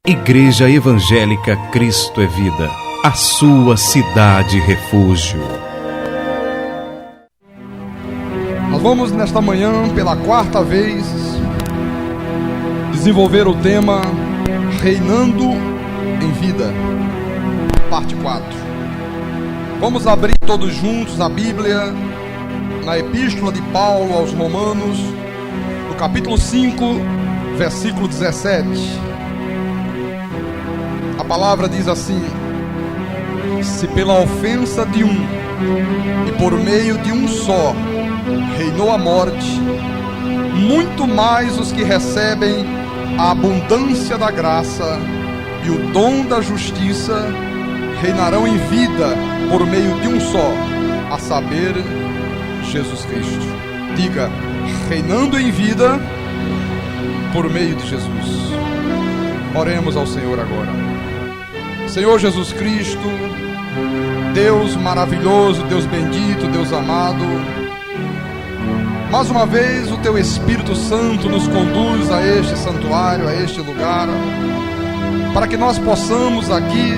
Igreja Evangélica Cristo é Vida, a sua cidade refúgio. Nós vamos nesta manhã, pela quarta vez, desenvolver o tema Reinando em Vida, parte 4. Vamos abrir todos juntos a Bíblia na Epístola de Paulo aos Romanos, no capítulo 5, versículo 17. A palavra diz assim: se pela ofensa de um e por meio de um só reinou a morte, muito mais os que recebem a abundância da graça e o dom da justiça reinarão em vida por meio de um só, a saber, Jesus Cristo. Diga: reinando em vida por meio de Jesus. Oremos ao Senhor agora. Senhor Jesus Cristo, Deus maravilhoso, Deus bendito, Deus amado, mais uma vez o Teu Espírito Santo nos conduz a este santuário, a este lugar, para que nós possamos aqui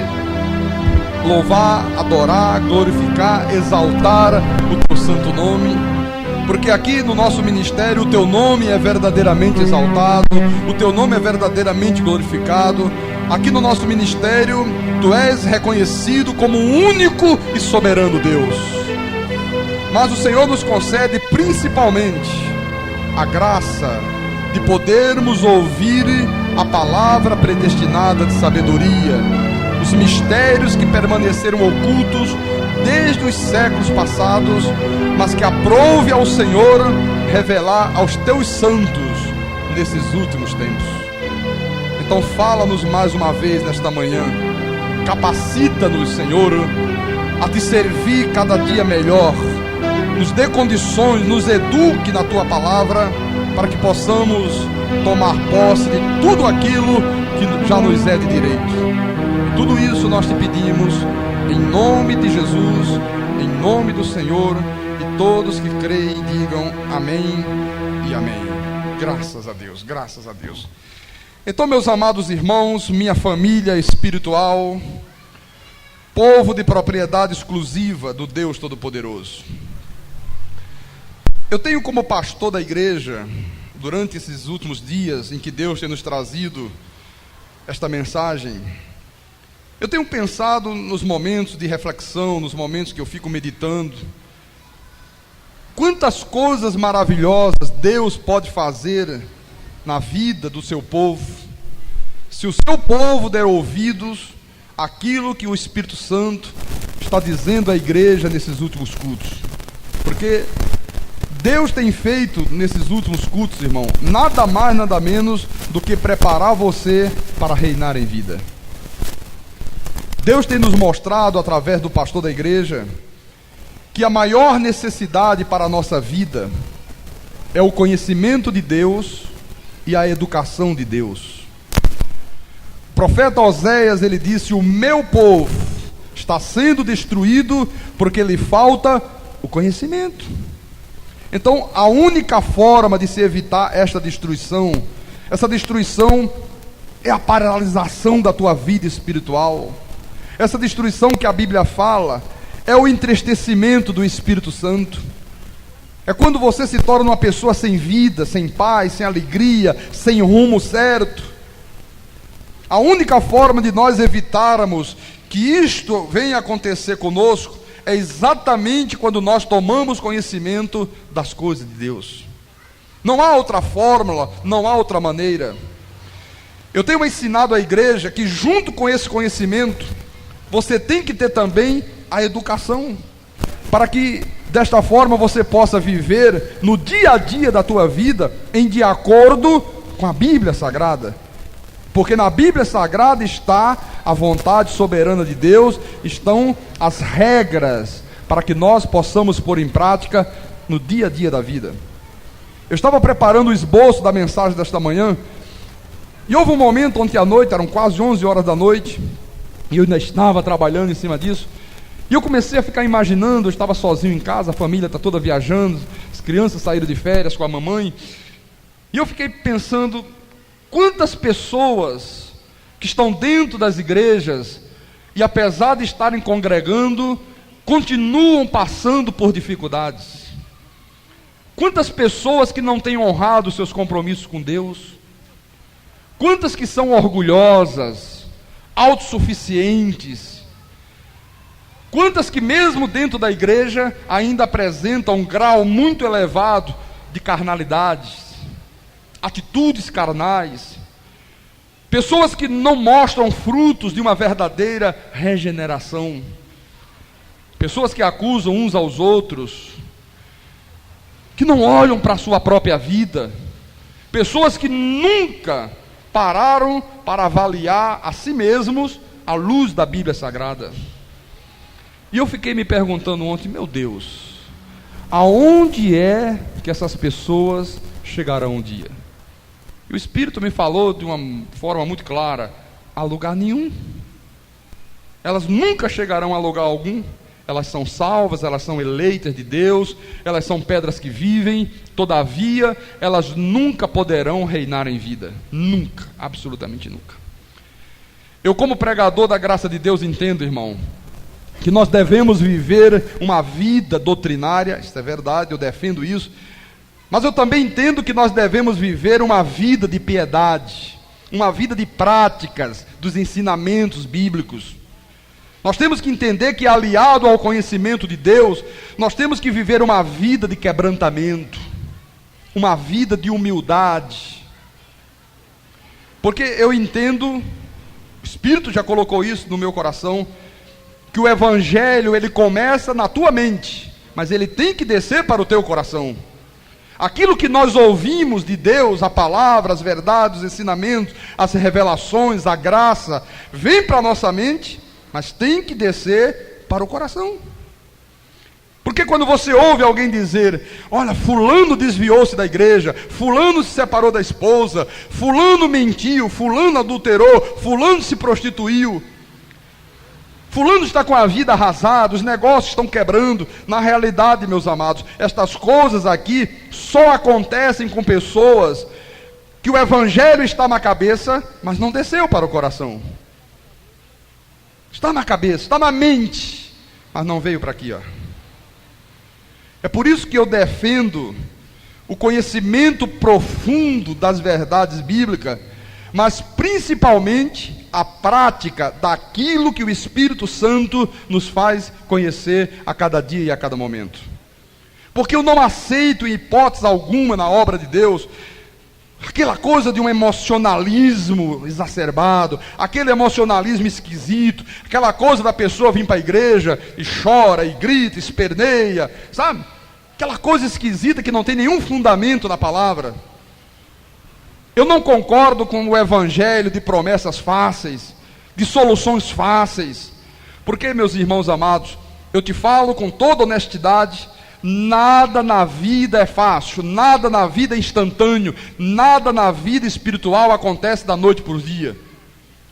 louvar, adorar, glorificar, exaltar o Teu santo nome, porque aqui no nosso ministério o Teu nome é verdadeiramente exaltado, o Teu nome é verdadeiramente glorificado. Aqui no nosso ministério, Tu és reconhecido como o único e soberano Deus. Mas o Senhor nos concede principalmente a graça de podermos ouvir a palavra predestinada de sabedoria, os mistérios que permaneceram ocultos desde os séculos passados, mas que aprouve ao Senhor revelar aos Teus santos nesses últimos tempos. Então fala-nos mais uma vez nesta manhã, capacita-nos, Senhor, a Te servir cada dia melhor, nos dê condições, nos eduque na Tua palavra, para que possamos tomar posse de tudo aquilo que já nos é de direito. Tudo isso nós Te pedimos, em nome de Jesus, em nome do Senhor, e todos que creem digam amém e amém. Graças a Deus, graças a Deus. Então, meus amados irmãos, minha família espiritual, povo de propriedade exclusiva do Deus Todo-Poderoso, eu tenho como pastor da igreja, durante esses últimos dias em que Deus tem nos trazido esta mensagem, eu tenho pensado nos momentos de reflexão, nos momentos que eu fico meditando, quantas coisas maravilhosas Deus pode fazer na vida do seu povo, se o seu povo der ouvidos àquilo que o Espírito Santo está dizendo à igreja nesses últimos cultos. Porque Deus tem feito nesses últimos cultos, irmão, nada mais, nada menos do que preparar você para reinar em vida. Deus tem nos mostrado, através do pastor da igreja, que a maior necessidade para a nossa vida é o conhecimento de Deus e a educação de Deus. O profeta Oséias, ele disse: o meu povo está sendo destruído porque lhe falta o conhecimento. Então, a única forma de se evitar essa destruição é a paralisação da tua vida espiritual. Essa destruição que a Bíblia fala é o entristecimento do Espírito Santo. É quando você se torna uma pessoa sem vida, sem paz, sem alegria, sem rumo certo. A única forma de nós evitarmos que isto venha acontecer conosco é exatamente quando nós tomamos conhecimento das coisas de Deus. Não há outra fórmula, não há outra maneira. Eu tenho ensinado à igreja que junto com esse conhecimento, você tem que ter também a educação, para que desta forma você possa viver no dia a dia da tua vida em de acordo com a Bíblia Sagrada. Porque na Bíblia Sagrada está a vontade soberana de Deus, estão as regras para que nós possamos pôr em prática no dia a dia da vida. Eu estava preparando o esboço da mensagem desta manhã, e houve um momento ontem à noite, eram quase 11 horas da noite, e eu ainda estava trabalhando em cima disso, e eu comecei a ficar imaginando, eu estava sozinho em casa, a família está toda viajando, as crianças saíram de férias com a mamãe, e eu fiquei pensando, quantas pessoas que estão dentro das igrejas e, apesar de estarem congregando, continuam passando por dificuldades. Quantas pessoas que não têm honrado seus compromissos com Deus? Quantas que são orgulhosas, autossuficientes? Quantas que mesmo dentro da igreja ainda apresentam um grau muito elevado de carnalidades, atitudes carnais? Pessoas que não mostram frutos de uma verdadeira regeneração. Pessoas que acusam uns aos outros, que não olham para a sua própria vida. Pessoas que nunca pararam para avaliar a si mesmos à luz da Bíblia Sagrada. E eu fiquei me perguntando ontem, meu Deus, aonde é que essas pessoas chegarão um dia? E o Espírito me falou de uma forma muito clara: a lugar nenhum. Elas nunca chegarão a lugar algum. Elas são salvas, elas são eleitas de Deus, elas são pedras que vivem, todavia, elas nunca poderão reinar em vida. Nunca, absolutamente nunca. Eu, como pregador da graça de Deus, entendo, irmão, que nós devemos viver uma vida doutrinária. Isso é verdade, eu defendo isso. Mas eu também entendo que nós devemos viver uma vida de piedade, uma vida de práticas dos ensinamentos bíblicos. Nós temos que entender que, aliado ao conhecimento de Deus, nós temos que viver uma vida de quebrantamento, uma vida de humildade. Porque eu entendo, o Espírito já colocou isso no meu coração, que o Evangelho, ele começa na tua mente, mas ele tem que descer para o teu coração. Aquilo que nós ouvimos de Deus, a palavra, as verdades, os ensinamentos, as revelações, a graça, vem para a nossa mente, mas tem que descer para o coração. Porque quando você ouve alguém dizer: olha, fulano desviou-se da igreja, fulano se separou da esposa, fulano mentiu, fulano adulterou, fulano se prostituiu, fulano está com a vida arrasada, os negócios estão quebrando. Na realidade, meus amados, estas coisas aqui só acontecem com pessoas que o Evangelho está na cabeça, mas não desceu para o coração. Está na cabeça, está na mente, mas não veio para aqui, ó. É por isso que eu defendo o conhecimento profundo das verdades bíblicas, mas principalmente a prática daquilo que o Espírito Santo nos faz conhecer a cada dia e a cada momento. Porque eu não aceito, em hipótese alguma, na obra de Deus, aquela coisa de um emocionalismo exacerbado, aquele emocionalismo esquisito, aquela coisa da pessoa vir para a igreja e chora, e grita, esperneia, sabe? Aquela coisa esquisita que não tem nenhum fundamento na palavra. Eu não concordo com o evangelho de promessas fáceis, de soluções fáceis, porque, meus irmãos amados, eu te falo com toda honestidade, nada na vida é fácil, nada na vida é instantâneo, nada na vida espiritual acontece da noite para o dia.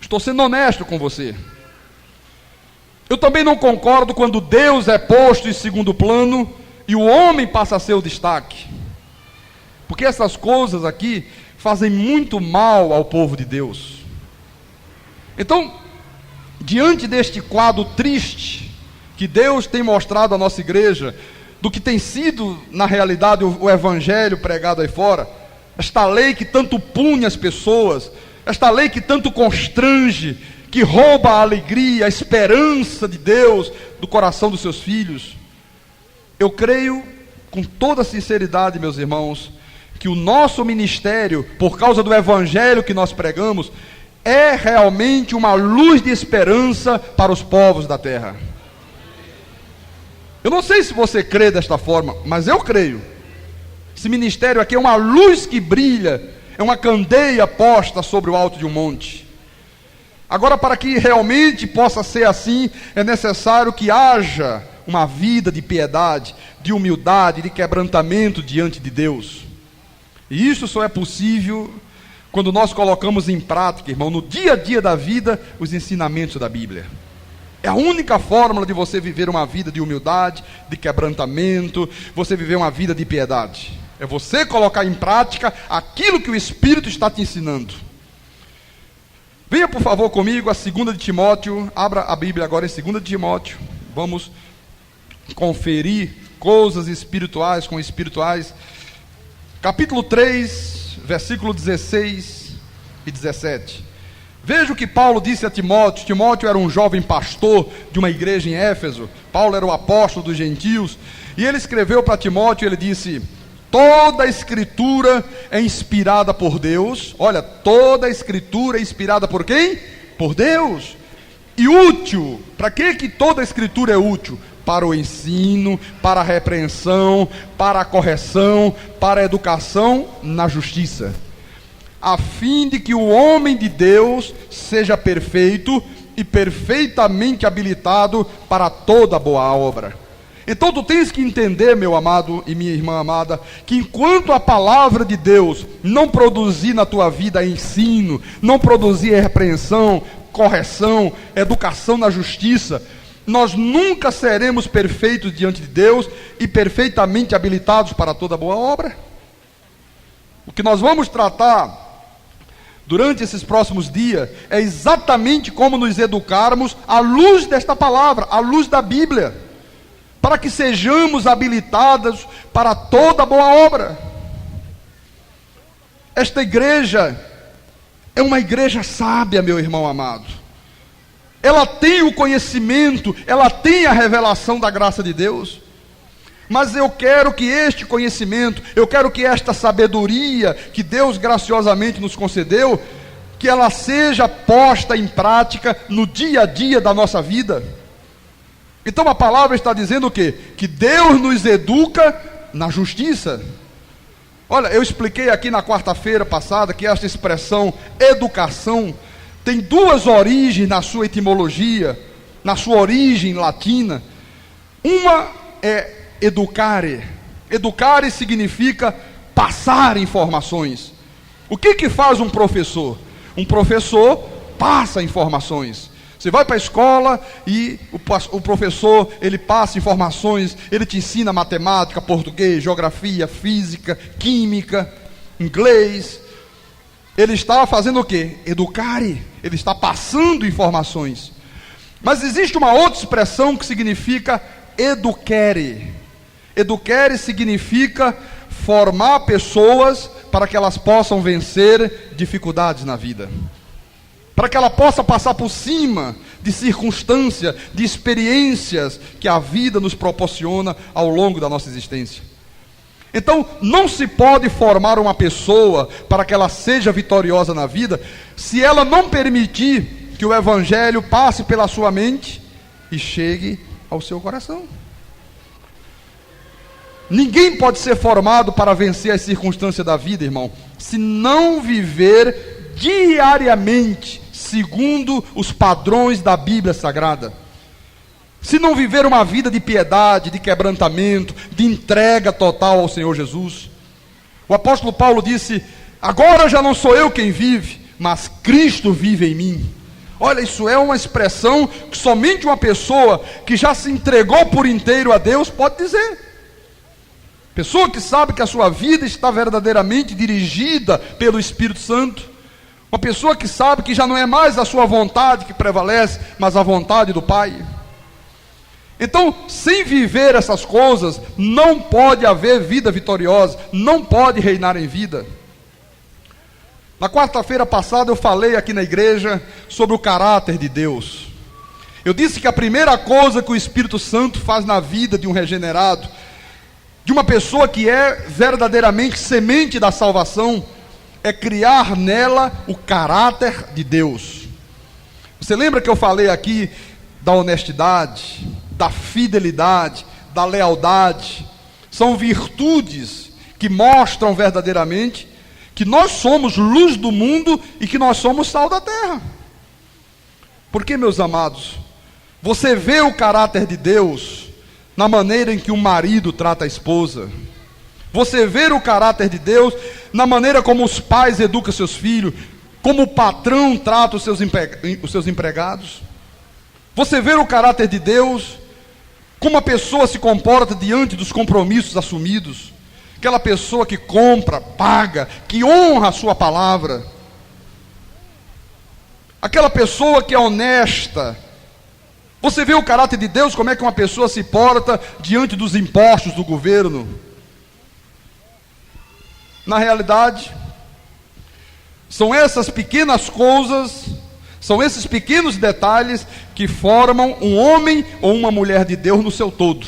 Estou sendo honesto com você. Eu também não concordo quando Deus é posto em segundo plano e o homem passa a ser o destaque, porque essas coisas aqui fazem muito mal ao povo de Deus. Então, diante deste quadro triste que Deus tem mostrado à nossa igreja, do que tem sido, na realidade, o evangelho pregado aí fora, esta lei que tanto pune as pessoas, esta lei que tanto constrange, que rouba a alegria, a esperança de Deus do coração dos seus filhos, eu creio, com toda sinceridade, meus irmãos, que o nosso ministério, por causa do evangelho que nós pregamos, é realmente uma luz de esperança para os povos da terra. Eu não sei se você crê desta forma, mas eu creio. Esse ministério aqui é uma luz que brilha, é uma candeia posta sobre o alto de um monte. Agora, para que realmente possa ser assim, é necessário que haja uma vida de piedade, de humildade, de quebrantamento diante de Deus. E isso só é possível quando nós colocamos em prática, irmão, no dia a dia da vida, os ensinamentos da Bíblia. É a única fórmula de você viver uma vida de humildade, de quebrantamento, você viver uma vida de piedade. É você colocar em prática aquilo que o Espírito está te ensinando. Venha por favor comigo a 2 de Timóteo, abra a Bíblia agora em 2 de Timóteo, vamos conferir coisas espirituais com espirituais, capítulo 3, versículo 16 e 17. Veja o que Paulo disse a Timóteo. Timóteo era um jovem pastor de uma igreja em Éfeso, Paulo era o apóstolo dos gentios, e ele escreveu para Timóteo, ele disse: toda a escritura é inspirada por Deus. Olha, toda a escritura é inspirada por quem? Por Deus. E útil. Para que toda a escritura é útil? Para o ensino, para a repreensão, para a correção, para a educação na justiça, a fim de que o homem de Deus seja perfeito e perfeitamente habilitado para toda boa obra. Então tu tens que entender, meu amado e minha irmã amada, que enquanto a palavra de Deus não produzir na tua vida ensino, não produzir repreensão, correção, educação na justiça, nós nunca seremos perfeitos diante de Deus e perfeitamente habilitados para toda boa obra. O que nós vamos tratar durante esses próximos dias é exatamente como nos educarmos à luz desta palavra, à luz da Bíblia, para que sejamos habilitados para toda boa obra. Esta igreja é uma igreja sábia, meu irmão amado. Ela tem o conhecimento, ela tem a revelação da graça de Deus. Mas eu quero que este conhecimento, eu quero que esta sabedoria que Deus graciosamente nos concedeu, que ela seja posta em prática no dia a dia da nossa vida. Então a palavra está dizendo o quê? Que Deus nos educa na justiça. Olha, eu expliquei aqui na quarta-feira passada que esta expressão educação tem duas origens na sua etimologia, na sua origem latina. Uma é educare. Educare significa passar informações. O que faz um professor? Um professor passa informações. Você vai para a escola e o professor, ele passa informações, ele te ensina matemática, português, geografia, física, química, inglês. Ele está fazendo o quê? Educare. Ele está passando informações. Mas existe uma outra expressão que significa educare. Educare significa formar pessoas para que elas possam vencer dificuldades na vida, para que ela possa passar por cima de circunstâncias, de experiências que a vida nos proporciona ao longo da nossa existência. Então, não se pode formar uma pessoa para que ela seja vitoriosa na vida, se ela não permitir que o Evangelho passe pela sua mente e chegue ao seu coração. Ninguém pode ser formado para vencer as circunstâncias da vida, irmão, se não viver diariamente segundo os padrões da Bíblia Sagrada. Se não viver uma vida de piedade, de quebrantamento, de entrega total ao Senhor Jesus. O apóstolo Paulo disse: agora já não sou eu quem vive, mas Cristo vive em mim. Olha, isso é uma expressão que somente uma pessoa que já se entregou por inteiro a Deus pode dizer. Pessoa que sabe que a sua vida está verdadeiramente dirigida pelo Espírito Santo. Uma pessoa que sabe que já não é mais a sua vontade que prevalece, mas a vontade do Pai. Então, sem viver essas coisas, não pode haver vida vitoriosa, não pode reinar em vida. Na quarta-feira passada eu falei aqui na igreja sobre o caráter de Deus. Eu disse que a primeira coisa que o Espírito Santo faz na vida de um regenerado, de uma pessoa que é verdadeiramente semente da salvação, é criar nela o caráter de Deus. Você lembra que eu falei aqui da honestidade, da fidelidade, da lealdade? São virtudes que mostram verdadeiramente que nós somos luz do mundo e que nós somos sal da terra. Porque, meus amados, você vê o caráter de Deus na maneira em que um marido trata a esposa. Você vê o caráter de Deus na maneira como os pais educam seus filhos, como o patrão trata os seus empregados. Você vê o caráter de Deus, como a pessoa se comporta diante dos compromissos assumidos. Aquela pessoa que compra, paga, que honra a sua palavra. aquela pessoa que é honesta. Você vê o caráter de Deus, como é que uma pessoa se porta diante dos impostos do governo. Na realidade, são essas pequenas coisas, são esses pequenos detalhes que formam um homem ou uma mulher de Deus no seu todo.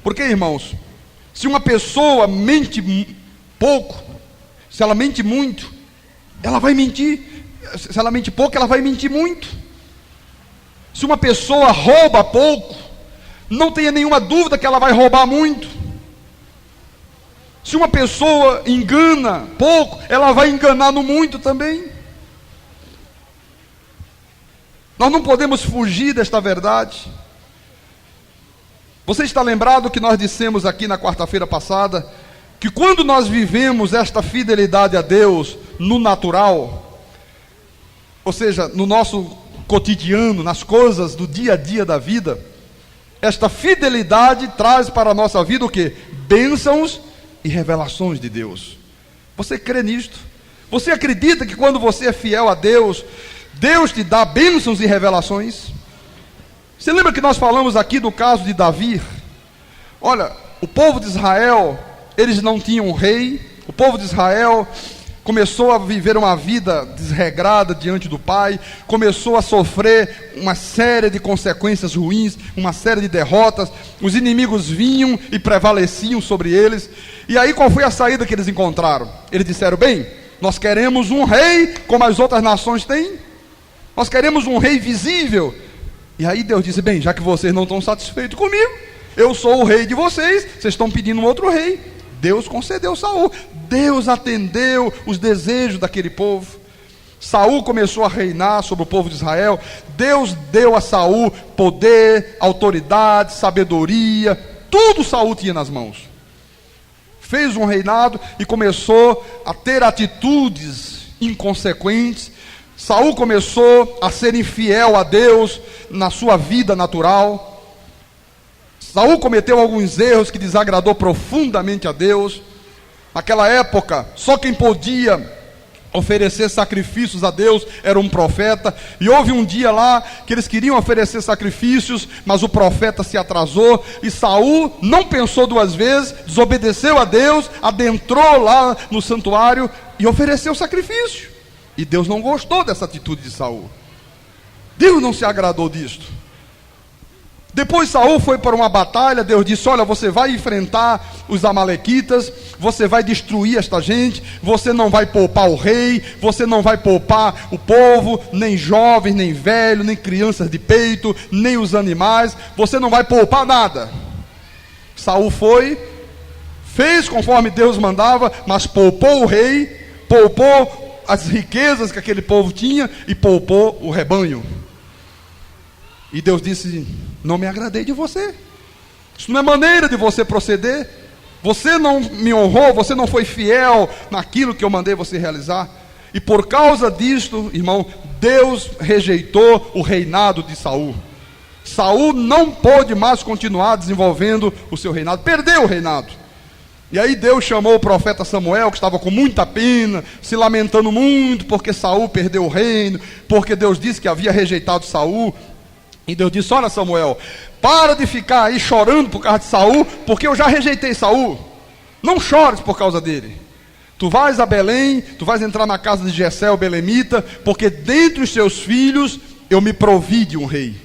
Porque, irmãos, se uma pessoa mente pouco, se ela mente muito, ela vai mentir. Se ela mente pouco, ela vai mentir muito. Se uma pessoa rouba pouco, não tenha nenhuma dúvida que ela vai roubar muito. Se uma pessoa engana pouco, ela vai enganar no muito também. Nós não podemos fugir desta verdade. Você está lembrado que nós dissemos aqui na quarta-feira passada, que quando nós vivemos esta fidelidade a Deus no natural, ou seja, no nosso cotidiano, nas coisas do dia a dia da vida, esta fidelidade traz para a nossa vida o quê? Bênçãos e revelações de Deus. Você crê nisto? Você acredita que quando você é fiel a Deus, Deus te dá bênçãos e revelações? Você lembra que nós falamos aqui do caso de Davi? Olha, o povo de Israel, eles não tinham rei. O povo de Israel começou a viver uma vida desregrada diante do Pai, começou a sofrer uma série de consequências ruins, uma série de derrotas. Os inimigos vinham e prevaleciam sobre eles. E aí qual foi a saída que eles encontraram? Eles disseram: bem, nós queremos um rei como as outras nações têm. Nós queremos um rei visível. E aí Deus disse: bem, já que vocês não estão satisfeitos comigo, eu sou o rei de vocês, vocês estão pedindo um outro rei. Deus concedeu Saul. Deus atendeu os desejos daquele povo. Saul começou a reinar sobre o povo de Israel. Deus deu a Saul poder, autoridade, sabedoria. Tudo Saul tinha nas mãos. Fez um reinado e começou a ter atitudes inconsequentes. Saul começou a ser infiel a Deus na sua vida natural. Saul cometeu alguns erros que desagradou profundamente a Deus. Naquela época, só quem podia oferecer sacrifícios a Deus era um profeta. E houve um dia lá que eles queriam oferecer sacrifícios, mas o profeta se atrasou. E Saul não pensou duas vezes, desobedeceu a Deus, adentrou lá no santuário e ofereceu sacrifício. E Deus não gostou dessa atitude de Saul. Deus não se agradou disto. Depois Saul foi para uma batalha. Deus disse: olha, você vai enfrentar os amalequitas, você vai destruir esta gente, você não vai poupar o rei, você não vai poupar o povo, nem jovens, nem velhos, nem crianças de peito, nem os animais, você não vai poupar nada. Saul foi, fez conforme Deus mandava, mas poupou o rei, poupou as riquezas que aquele povo tinha e poupou o rebanho. E Deus disse: não me agradei de você. Isso não é maneira de você proceder. Você não me honrou, você não foi fiel naquilo que eu mandei você realizar. E por causa disto, irmão, Deus rejeitou o reinado de Saul. Saul não pôde mais continuar desenvolvendo o seu reinado, perdeu o reinado. E aí Deus chamou o profeta Samuel, que estava com muita pena, se lamentando muito, porque Saul perdeu o reino, porque Deus disse que havia rejeitado Saul. E Deus disse: olha, Samuel, para de ficar aí chorando por causa de Saul, porque eu já rejeitei Saul. Não chores por causa dele. Tu vais a Belém, tu vais entrar na casa de Jessé, o belemita, porque dentre os teus filhos eu me provi de um rei.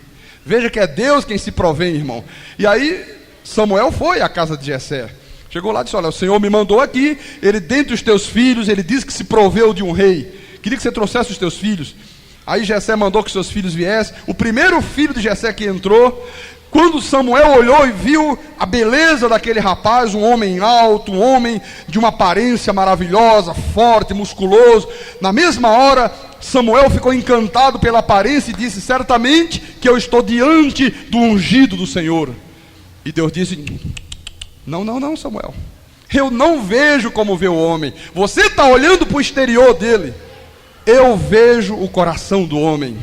Veja que é Deus quem se provém, irmão. E aí Samuel foi à casa de Jessé. Chegou lá e disse: olha, o Senhor me mandou aqui, ele dentre os teus filhos, ele disse que se proveu de um rei. Queria que você trouxesse os teus filhos. Aí Jessé mandou que seus filhos viessem. O primeiro filho de Jessé que entrou, quando Samuel olhou e viu a beleza daquele rapaz, um homem alto, um homem de uma aparência maravilhosa, forte, musculoso, na mesma hora Samuel ficou encantado pela aparência e disse: certamente que eu estou diante do ungido do Senhor. E Deus disse: não, Samuel, eu não vejo como vê o homem. Você está olhando para o exterior dele, eu vejo o coração do homem.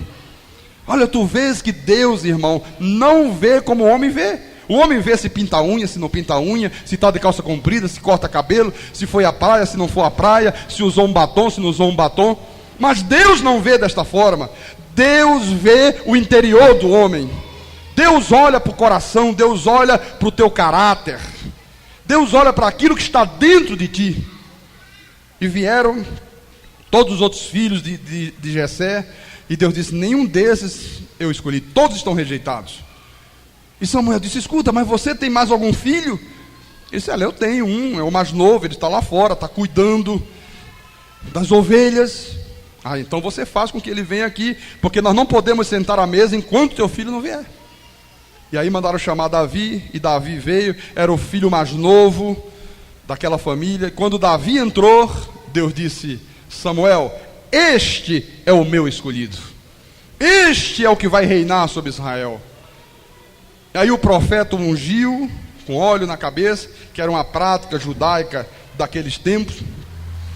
Olha, tu vês que Deus, irmão, não vê como o homem vê. O homem vê se pinta a unha, se não pinta a unha, se está de calça comprida, se corta cabelo, se foi à praia, se não foi à praia, se usou um batom, se não usou um batom. Mas Deus não vê desta forma. Deus vê o interior do homem. Deus olha para o coração, Deus olha para o teu caráter. Deus olha para aquilo que está dentro de ti. E vieram todos os outros filhos de Jessé, e Deus disse: nenhum desses eu escolhi, todos estão rejeitados. E Samuel disse: escuta, mas você tem mais algum filho? Ele disse: eu tenho um, é o mais novo, ele está lá fora, está cuidando das ovelhas. Então você faz com que ele venha aqui, porque nós não podemos sentar à mesa enquanto teu filho não vier. E aí mandaram chamar Davi, e Davi veio, era o filho mais novo daquela família. E quando Davi entrou, Deus disse: Samuel, este é o meu escolhido, este é o que vai reinar sobre Israel. E aí o profeta ungiu com óleo na cabeça, que era uma prática judaica daqueles tempos,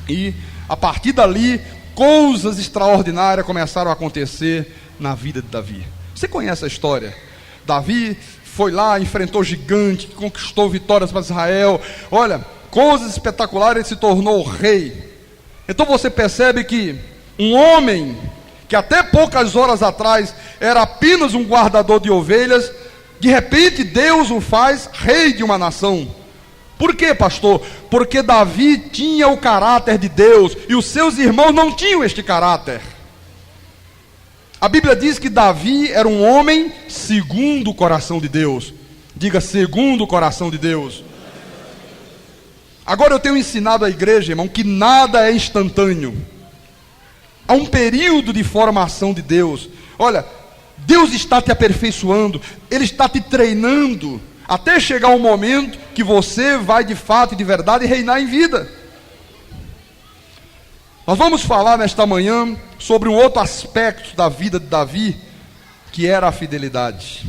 e a partir dali coisas extraordinárias começaram a acontecer na vida de Davi. Você conhece a história? Davi foi lá, enfrentou gigante, conquistou vitórias para Israel. Olha, coisas espetaculares, ele se tornou rei. Então você percebe que um homem que até poucas horas atrás era apenas um guardador de ovelhas, de repente Deus o faz rei de uma nação. Por quê, pastor? Porque Davi tinha o caráter de Deus, e os seus irmãos não tinham este caráter. A Bíblia diz que Davi era um homem segundo o coração de Deus. Diga: segundo o coração de Deus. Agora eu tenho ensinado à igreja, irmão, que nada é instantâneo. Há um período de formação de Deus. Olha, Deus está te aperfeiçoando, Ele está te treinando, até chegar um momento que você vai de fato e de verdade reinar em vida. Nós vamos falar nesta manhã sobre um outro aspecto da vida de Davi, que era a fidelidade.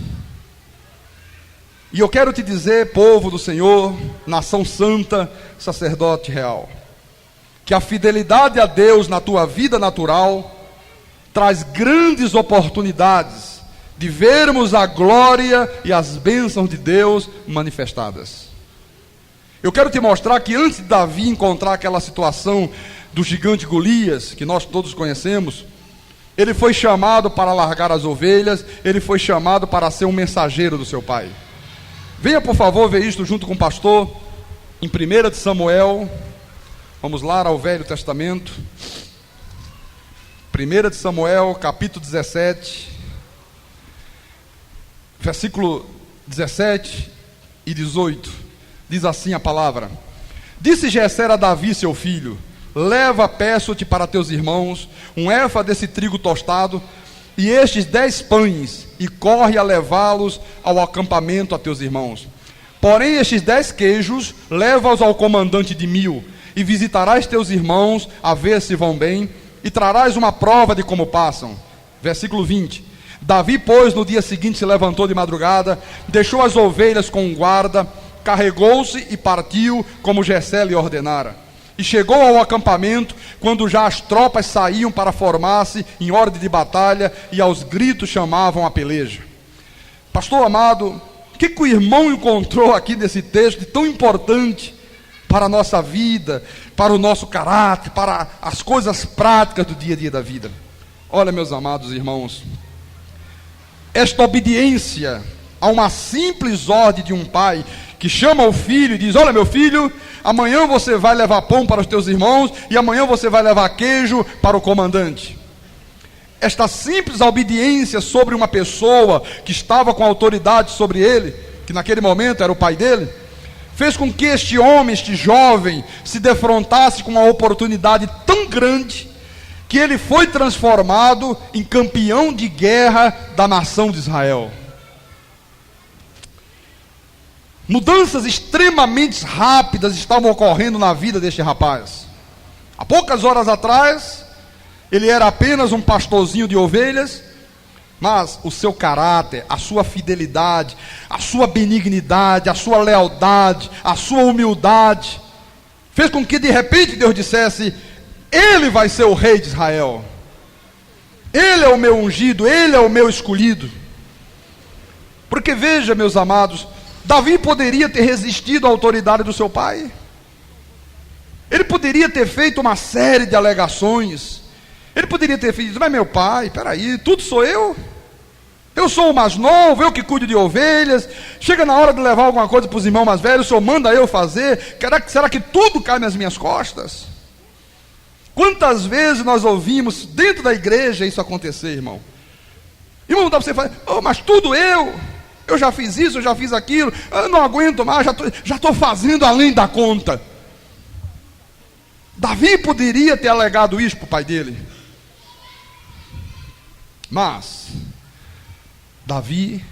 E eu quero te dizer, povo do Senhor, nação santa, sacerdote real, que a fidelidade a Deus na tua vida natural traz grandes oportunidades de vermos a glória e as bênçãos de Deus manifestadas. Eu quero te mostrar que antes de Davi encontrar aquela situação do gigante Golias, que nós todos conhecemos, ele foi chamado para largar as ovelhas, ele foi chamado para ser um mensageiro do seu pai. Venha por favor ver isto junto com o pastor, em 1 de Samuel, vamos lá ao Velho Testamento, 1 de Samuel, capítulo 17, versículo 17 e 18, diz assim a palavra: disse Jessé a Davi seu filho: leva, peço-te para teus irmãos, um éfa desse trigo tostado, e estes 10 pães, e corre a levá-los ao acampamento a teus irmãos. Porém estes 10 queijos, leva-os ao comandante de 1000, e visitarás teus irmãos, a ver se vão bem, e trarás uma prova de como passam. Versículo 20. Davi, pois, no dia seguinte se levantou de madrugada, deixou as ovelhas com um guarda, carregou-se e partiu, como Jessé lhe ordenara. E chegou ao acampamento, quando já as tropas saíam para formar-se em ordem de batalha, e aos gritos chamavam a peleja. Pastor amado, o que o irmão encontrou aqui nesse texto tão importante para a nossa vida, para o nosso caráter, para as coisas práticas do dia a dia da vida? Olha, meus amados irmãos, esta obediência a uma simples ordem de um pai, que chama o filho e diz: olha meu filho, amanhã você vai levar pão para os teus irmãos, e amanhã você vai levar queijo para o comandante. Esta simples obediência sobre uma pessoa que estava com autoridade sobre ele, que naquele momento era o pai dele, fez com que este homem, este jovem, se defrontasse com uma oportunidade tão grande, que ele foi transformado em campeão de guerra da nação de Israel. Mudanças extremamente rápidas estavam ocorrendo na vida deste rapaz. Há poucas horas atrás, ele era apenas um pastorzinho de ovelhas, mas o seu caráter, a sua fidelidade, a sua benignidade, a sua lealdade, a sua humildade, fez com que de repente Deus dissesse: ele vai ser o rei de Israel, ele é o meu ungido, ele é o meu escolhido. Porque veja, meus amados, Davi poderia ter resistido à autoridade do seu pai, ele poderia ter feito uma série de alegações, Ele poderia ter feito, mas meu pai, peraí, tudo sou eu? Eu sou o mais novo, eu que cuido de ovelhas. Chega na hora de levar alguma coisa para os irmãos mais velhos, o senhor manda eu fazer. Será que tudo cai nas minhas costas? Quantas vezes nós ouvimos dentro da igreja isso acontecer, irmão? Irmão, não dá para você falar, mas tudo eu já fiz isso, eu já fiz aquilo, eu não aguento mais, já estou fazendo além da conta. Davi poderia ter alegado isso para o pai dele, mas Davi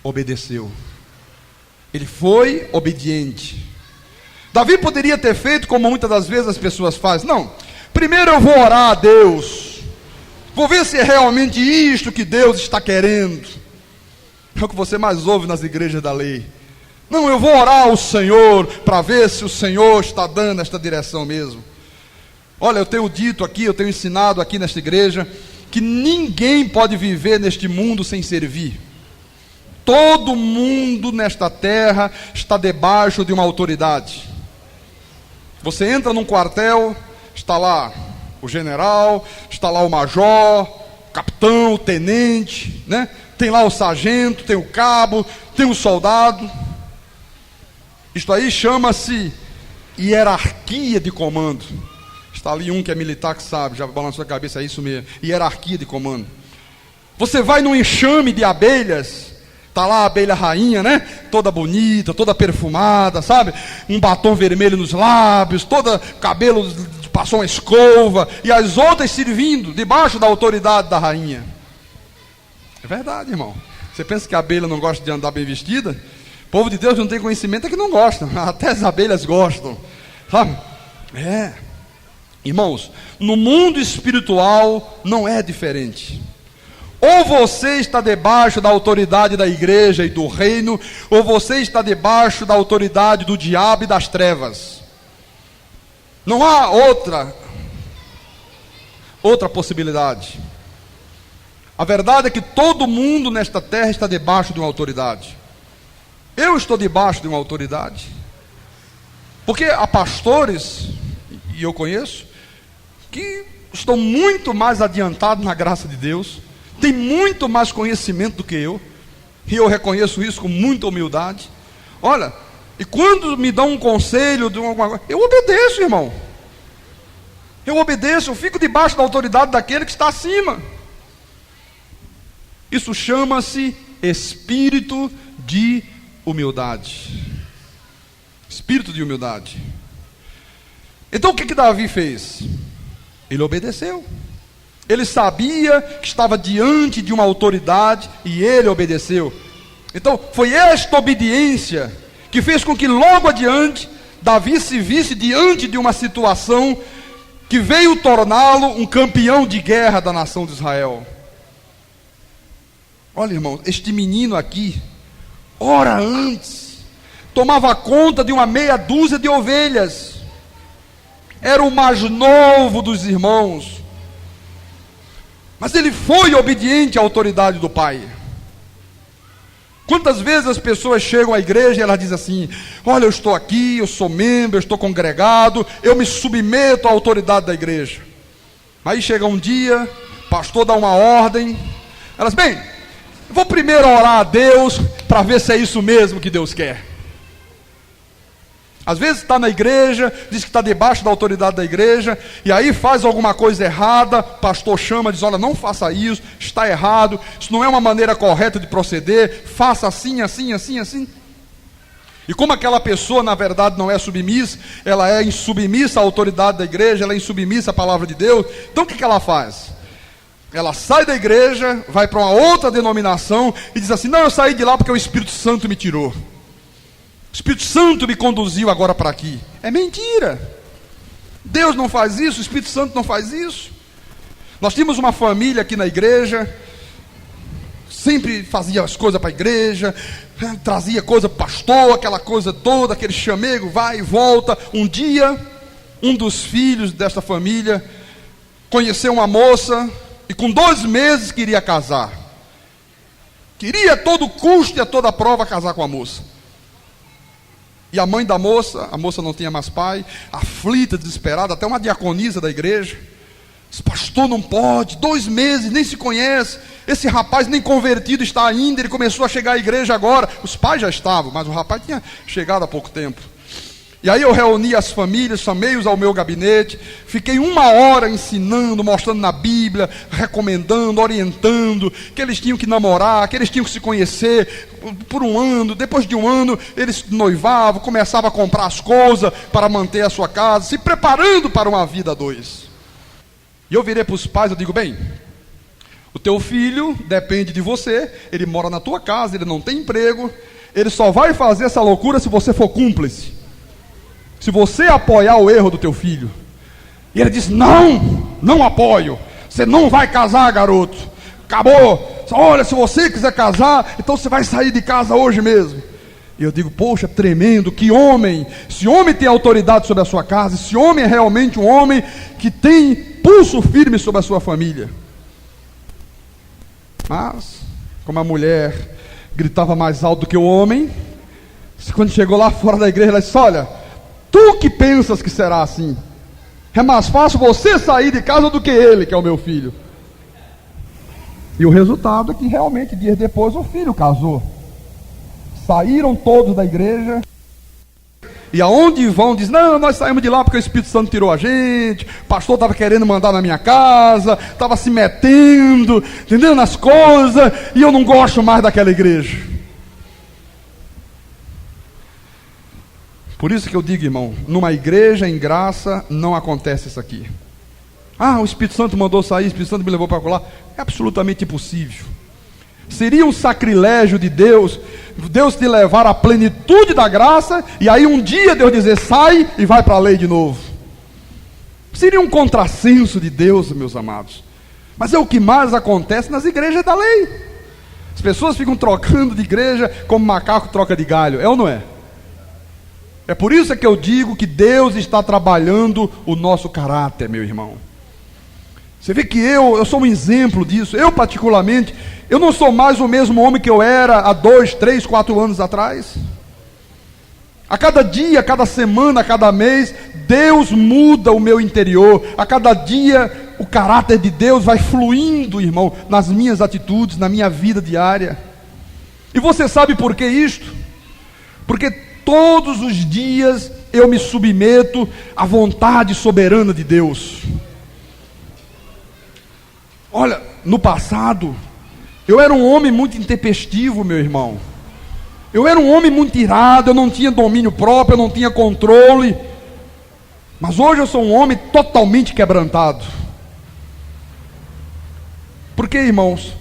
obedeceu. Ele foi obediente. Davi poderia ter feito como muitas das vezes as pessoas fazem. Não, primeiro eu vou orar a Deus, vou ver se é realmente isto que Deus está querendo. É o que você mais ouve nas igrejas da lei. Não, eu vou orar ao Senhor para ver se o Senhor está dando esta direção mesmo. Olha, eu tenho dito aqui, eu tenho ensinado aqui nesta igreja, que ninguém pode viver neste mundo sem servir. Todo mundo nesta terra está debaixo de uma autoridade. Você entra num quartel, está lá o general, está lá o major, o capitão, o tenente, né? Tem lá o sargento, tem o cabo, tem o soldado. Isto aí chama-se hierarquia de comando. Está ali um que é militar que sabe, já balançou a cabeça, é isso mesmo, hierarquia de comando. Você vai num enxame de abelhas, está lá a abelha rainha, né? Toda bonita, toda perfumada, sabe? Um batom vermelho nos lábios, toda cabelo, passou uma escova, e as outras servindo, debaixo da autoridade da rainha. É verdade, irmão. Você pensa que a abelha não gosta de andar bem vestida? O povo de Deus não tem conhecimento, é que não gosta. Até as abelhas gostam, sabe? Irmãos, no mundo espiritual não é diferente. Ou você está debaixo da autoridade da igreja e do reino, ou você está debaixo da autoridade do diabo e das trevas. Não há outra possibilidade. A verdade é que todo mundo nesta terra está debaixo de uma autoridade. Eu estou debaixo de uma autoridade. Porque há pastores, e eu conheço, que estão muito mais adiantados na graça de Deus, têm muito mais conhecimento do que eu, e eu reconheço isso com muita humildade. Olha, e quando me dão um conselho de alguma coisa, eu obedeço, irmão. Eu obedeço, eu fico debaixo da autoridade daquele que está acima. Isso chama-se espírito de humildade. Espírito de humildade. Então o que Davi fez? Ele obedeceu. Ele sabia que estava diante de uma autoridade e ele obedeceu. Então foi esta obediência que fez com que logo adiante Davi se visse diante de uma situação que veio torná-lo um campeão de guerra da nação de Israel. Olha, irmão, este menino aqui, ora antes, tomava conta de uma meia dúzia de ovelhas. Era o mais novo dos irmãos. Mas ele foi obediente à autoridade do pai. Quantas vezes as pessoas chegam à igreja e elas dizem assim: olha, eu estou aqui, eu sou membro, eu estou congregado, eu me submeto à autoridade da igreja. Aí chega um dia, o pastor dá uma ordem, elas, bem, eu vou primeiro orar a Deus para ver se é isso mesmo que Deus quer. Às vezes está na igreja, diz que está debaixo da autoridade da igreja, e aí faz alguma coisa errada, o pastor chama, diz, olha, não faça isso, está errado, isso não é uma maneira correta de proceder, faça assim, assim, assim, assim. E como aquela pessoa na verdade não é submissa, ela é insubmissa à autoridade da igreja, ela é insubmissa à palavra de Deus, então o que ela faz? Ela sai da igreja, vai para uma outra denominação e diz assim, não, eu saí de lá porque o Espírito Santo me tirou. O Espírito Santo me conduziu agora para aqui. É mentira. Deus não faz isso, o Espírito Santo não faz isso. Nós tínhamos uma família aqui na igreja, sempre fazia as coisas para a igreja, trazia coisa para o pastor, aquela coisa toda, aquele chamego, vai e volta. Um dia, um dos filhos desta família conheceu uma moça e com 2 meses queria casar. Queria a todo custo e a toda prova casar com a moça. E a mãe da moça, a moça não tinha mais pai, aflita, desesperada, até uma diaconisa da igreja, Esse pastor não pode, 2 meses, nem se conhece. Esse rapaz nem convertido está ainda, ele começou a chegar à igreja agora. Os pais já estavam, mas o rapaz tinha chegado há pouco tempo. E aí eu reuni as famílias, chamei-os ao meu gabinete, fiquei 1 hora ensinando, mostrando na Bíblia, recomendando, orientando, que eles tinham que namorar, que eles tinham que se conhecer por 1 ano. Depois de 1 ano, eles noivavam, começavam a comprar as coisas para manter a sua casa, se preparando para uma vida a 2. E eu virei para os pais, eu digo, bem, o teu filho depende de você, ele mora na tua casa, ele não tem emprego, ele só vai fazer essa loucura se você for cúmplice. Se você apoiar o erro do teu filho. E ele disse, não apoio. Você não vai casar, garoto. Acabou. Olha, se você quiser casar, então você vai sair de casa hoje mesmo. E eu digo, poxa, tremendo, que homem. Esse homem tem autoridade sobre a sua casa. Esse homem é realmente um homem que tem pulso firme sobre a sua família. Mas, como a mulher gritava mais alto do que o homem, quando chegou lá fora da igreja, ela disse, olha, tu que pensas que será assim? É mais fácil você sair de casa do que ele, que é o meu filho. E o resultado é que realmente, dias depois, o filho casou. Saíram todos da igreja. E aonde vão, diz, não, nós saímos de lá porque o Espírito Santo tirou a gente, o pastor estava querendo mandar na minha casa, estava se metendo, entendeu, nas coisas, e eu não gosto mais daquela igreja. Por isso que eu digo, irmão, numa igreja em graça não acontece isso aqui. O Espírito Santo mandou sair, o Espírito Santo me levou para lá. É absolutamente impossível. Seria um sacrilégio de Deus te levar à plenitude da graça, e aí um dia Deus dizer, sai e vai para a lei de novo. Seria um contrassenso de Deus, meus amados. Mas é o que mais acontece nas igrejas da lei. As pessoas ficam trocando de igreja como macaco troca de galho, é ou não é? É por isso que eu digo que Deus está trabalhando o nosso caráter, meu irmão. Você vê que eu sou um exemplo disso. Eu particularmente, eu não sou mais o mesmo homem que eu era há 2, 3, 4 anos atrás. A cada dia, a cada semana, a cada mês, Deus muda o meu interior. A cada dia, o caráter de Deus vai fluindo, irmão, nas minhas atitudes, na minha vida diária. E você sabe por que isto? Porque todos os dias eu me submeto à vontade soberana de Deus. Olha, no passado, eu era um homem muito intempestivo, meu irmão. Eu era um homem muito irado, eu não tinha domínio próprio, eu não tinha controle. Mas hoje eu sou um homem totalmente quebrantado. Porque, irmãos,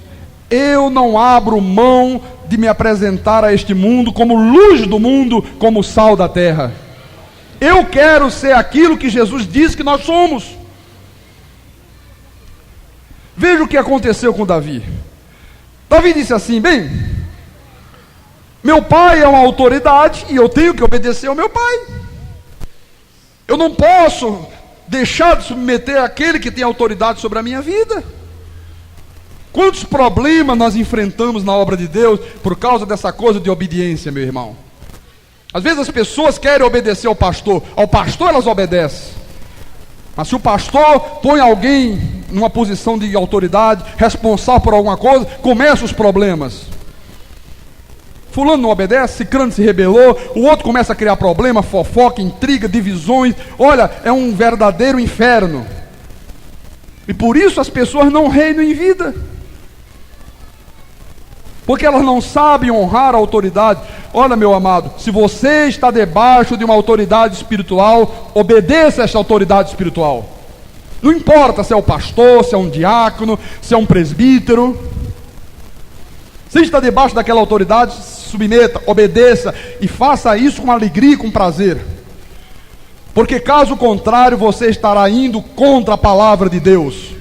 eu não abro mão de me apresentar a este mundo como luz do mundo, como sal da terra. Eu quero ser aquilo que Jesus disse que nós somos. Veja o que aconteceu com Davi. Davi disse assim, bem, meu pai é uma autoridade e eu tenho que obedecer ao meu pai. Eu não posso deixar de submeter àquele que tem autoridade sobre a minha vida. Quantos problemas nós enfrentamos na obra de Deus por causa dessa coisa de obediência, meu irmão? Às vezes as pessoas querem obedecer ao pastor elas obedecem. Mas se o pastor põe alguém numa posição de autoridade, responsável por alguma coisa, começam os problemas. Fulano não obedece, Cicrano se rebelou, o outro começa a criar problema, fofoca, intriga, divisões. Olha, é um verdadeiro inferno. E por isso as pessoas não reinam em vida. Porque elas não sabem honrar a autoridade. Olha, meu amado, se você está debaixo de uma autoridade espiritual, obedeça a essa autoridade espiritual. Não importa se é o pastor, se é um diácono, se é um presbítero. Se está debaixo daquela autoridade, se submeta, obedeça e faça isso com alegria e com prazer. Porque caso contrário, você estará indo contra a palavra de Deus.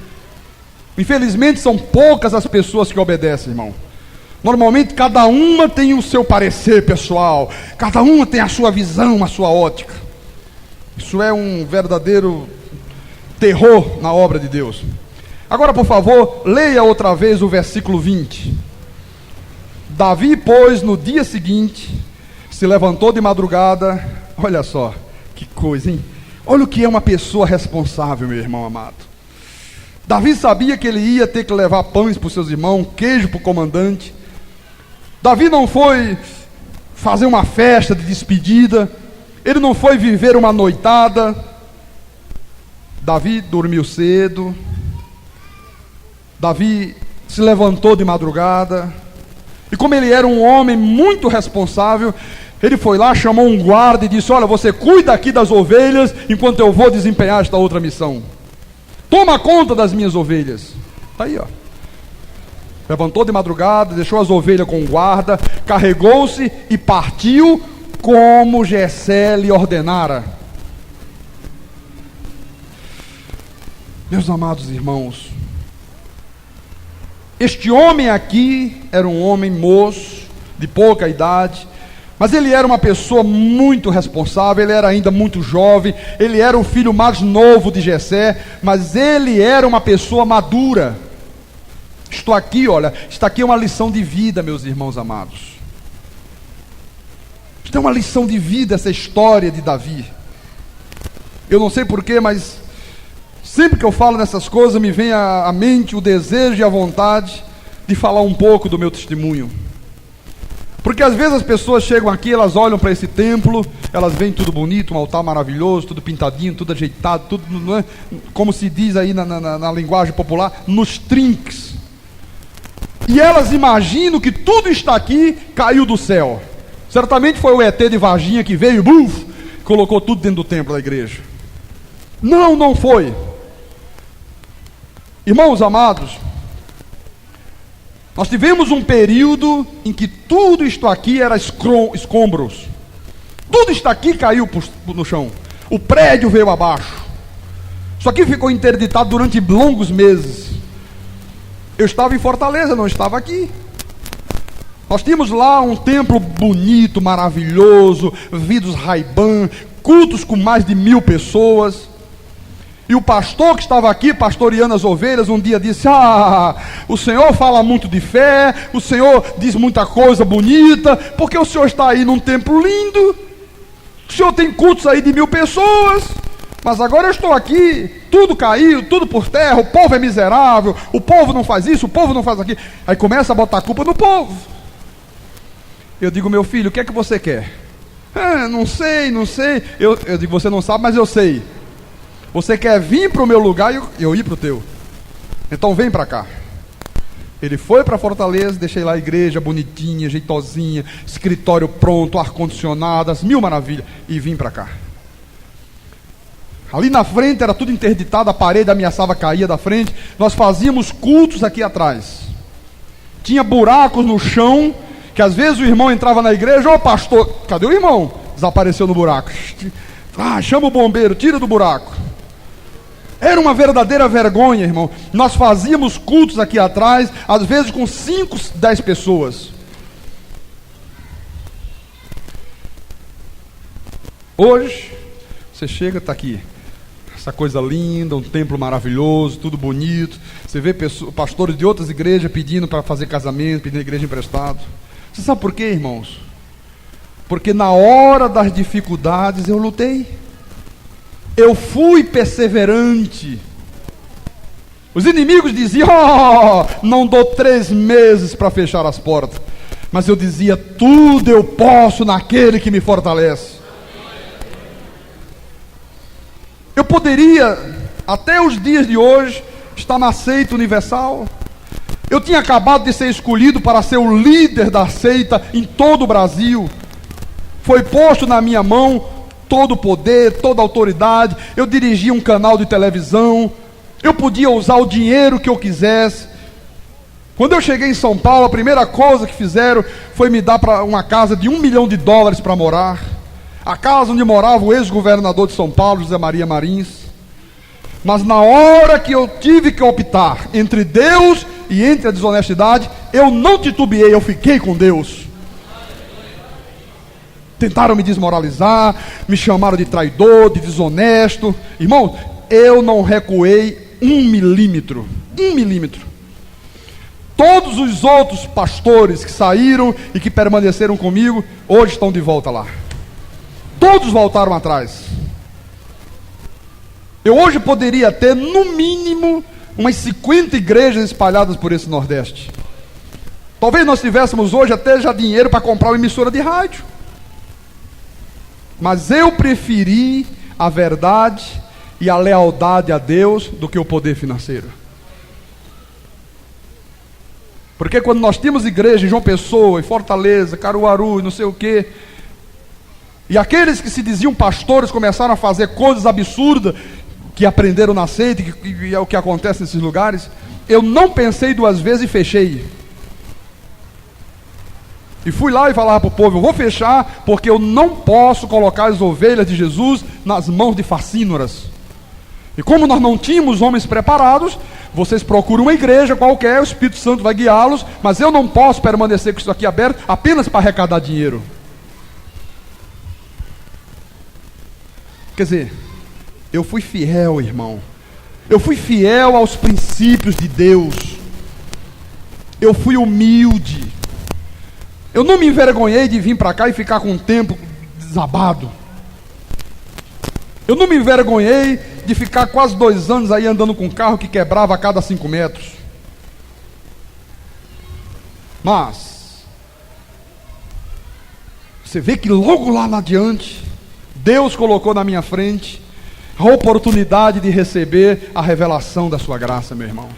Infelizmente são poucas as pessoas que obedecem, irmão. Normalmente cada uma tem o seu parecer pessoal, cada uma tem a sua visão, a sua ótica. Isso é um verdadeiro terror na obra de Deus. Agora, por favor, leia outra vez o versículo 20. Davi, pois, no dia seguinte, se levantou de madrugada. Olha só, que coisa, hein? Olha o que é uma pessoa responsável, meu irmão amado. Davi sabia que ele ia ter que levar pães para os seus irmãos, queijo para o comandante. Davi não foi fazer uma festa de despedida, ele não foi viver uma noitada. Davi dormiu cedo, Davi se levantou de madrugada, e como ele era um homem muito responsável, ele foi lá, chamou um guarda e disse: olha, você cuida aqui das ovelhas, enquanto eu vou desempenhar esta outra missão. Toma conta das minhas ovelhas. Está aí, ó. Levantou de madrugada, deixou as ovelhas com o guarda, carregou-se e partiu como Jessé lhe ordenara. Meus amados irmãos, este homem aqui era um homem moço, de pouca idade, mas ele era uma pessoa muito responsável, ele era ainda muito jovem, ele era o filho mais novo de Jessé, mas ele era uma pessoa madura. Estou aqui, olha, está aqui uma lição de vida, meus irmãos amados. Isto é uma lição de vida, essa história de Davi. Eu não sei porquê, mas sempre que eu falo nessas coisas, me vem à mente o desejo e a vontade de falar um pouco do meu testemunho. Porque às vezes as pessoas chegam aqui, elas olham para esse templo, elas veem tudo bonito, um altar maravilhoso, tudo pintadinho, tudo ajeitado, tudo, não é? Como se diz aí na linguagem popular, nos trinques. E elas imaginam que tudo está aqui, caiu do céu. Certamente foi o ET de Varginha que veio, buf, colocou tudo dentro do templo da igreja. Não, não foi. Irmãos amados, nós tivemos um período em que tudo isto aqui era escombros. Tudo isto aqui caiu no chão. O prédio veio abaixo. Isso aqui ficou interditado durante longos meses. Eu estava em Fortaleza, não estava aqui. Nós tínhamos lá um templo bonito, maravilhoso, vidros Ray-Ban, cultos com mais de 1000 pessoas. E o pastor que estava aqui, pastoreando as ovelhas, um dia disse: o senhor fala muito de fé, o senhor diz muita coisa bonita, porque o senhor está aí num templo lindo, o senhor tem cultos aí de 1000 pessoas, mas agora eu estou aqui, tudo caiu, tudo por terra, o povo é miserável, o povo não faz isso, o povo não faz aquilo. Aí começa a botar a culpa no povo. Eu digo: meu filho, o que é que você quer? Não sei. Eu digo: você não sabe, mas eu sei. Você quer vir para o meu lugar e eu ir para o teu? Então vem para cá. Ele foi para Fortaleza, deixei lá a igreja bonitinha, jeitosinha, escritório pronto, ar-condicionado, as 1000 maravilhas, e vim para cá. Ali na frente era tudo interditado, a parede ameaçava cair da frente. Nós fazíamos cultos aqui atrás. Tinha buracos no chão, que às vezes o irmão entrava na igreja: ô pastor, cadê o irmão? Desapareceu no buraco. Chama o bombeiro, tira do buraco. Era uma verdadeira vergonha, irmão. Nós fazíamos cultos aqui atrás, às vezes com 5, 10 pessoas. Hoje, você chega, está aqui, essa coisa linda, um templo maravilhoso, tudo bonito. Você vê pastores de outras igrejas pedindo para fazer casamento, pedindo igreja emprestado. Você sabe por quê, irmãos? Porque na hora das dificuldades eu lutei. Eu fui perseverante. Os inimigos diziam: não dou 3 meses para fechar as portas. Mas eu dizia: tudo eu posso naquele que me fortalece. Eu poderia, até os dias de hoje, estar na seita universal. Eu tinha acabado de ser escolhido para ser o líder da seita em todo o Brasil. Foi posto na minha mão todo o poder, toda a autoridade. Eu dirigia um canal de televisão, eu podia usar o dinheiro que eu quisesse. Quando eu cheguei em São Paulo, a primeira coisa que fizeram foi me dar para uma casa de $1 milhão para morar. A casa onde morava o ex-governador de São Paulo, José Maria Marins. Mas na hora que eu tive que optar entre Deus e entre a desonestidade, eu não titubeei, eu fiquei com Deus. Tentaram me desmoralizar, me chamaram de traidor, de desonesto. Irmão, eu não recuei 1 milímetro. 1 milímetro. Todos os outros pastores que saíram e que permaneceram comigo, hoje estão de volta lá. Todos voltaram atrás. Eu hoje poderia ter, no mínimo, umas 50 igrejas espalhadas por esse Nordeste. Talvez nós tivéssemos hoje até já dinheiro para comprar uma emissora de rádio. Mas eu preferi a verdade e a lealdade a Deus do que o poder financeiro. Porque quando nós tínhamos igreja em João Pessoa, em Fortaleza, Caruaru, não sei o quê, e aqueles que se diziam pastores começaram a fazer coisas absurdas que aprenderam na seita, que é o que acontece nesses lugares, eu não pensei duas vezes e fechei. E fui lá e falava para o povo: eu vou fechar porque eu não posso colocar as ovelhas de Jesus nas mãos de facínoras. E como nós não tínhamos homens preparados, vocês procuram uma igreja qualquer, o Espírito Santo vai guiá-los, mas eu não posso permanecer com isso aqui aberto apenas para arrecadar dinheiro. Quer dizer, eu fui fiel, irmão. Eu fui fiel aos princípios de Deus. Eu fui humilde. Eu não me envergonhei de vir para cá e ficar com o tempo desabado. Eu não me envergonhei de ficar quase 2 anos aí andando com um carro que quebrava a cada 5 metros. Mas você vê que logo lá adiante Deus colocou na minha frente a oportunidade de receber a revelação da sua graça, meu irmão.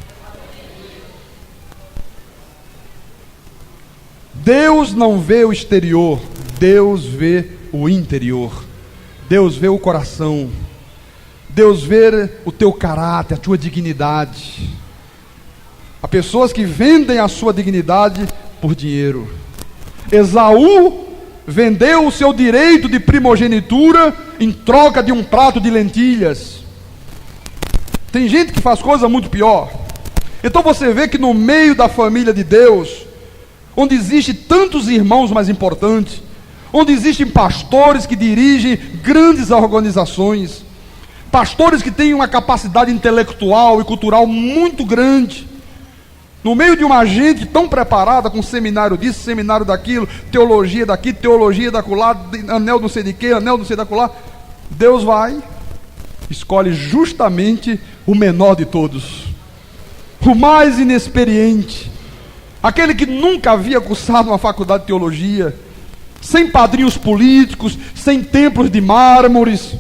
Deus não vê o exterior, Deus vê o interior. Deus vê o coração. Deus vê o teu caráter, a tua dignidade. Há pessoas que vendem a sua dignidade por dinheiro. Esaú vendeu o seu direito de primogenitura em troca de um prato de lentilhas. Tem gente que faz coisa muito pior. Então você vê que no meio da família de Deus, onde existem tantos irmãos mais importantes, onde existem pastores que dirigem grandes organizações, pastores que têm uma capacidade intelectual e cultural muito grande, no meio de uma gente tão preparada, com seminário disso, seminário daquilo, teologia daqui, teologia dacolá, anel não sei de quê, anel não sei dacolá, Deus vai, escolhe justamente o menor de todos, o mais inexperiente, aquele que nunca havia cursado uma faculdade de teologia, sem padrinhos políticos, sem templos de mármores,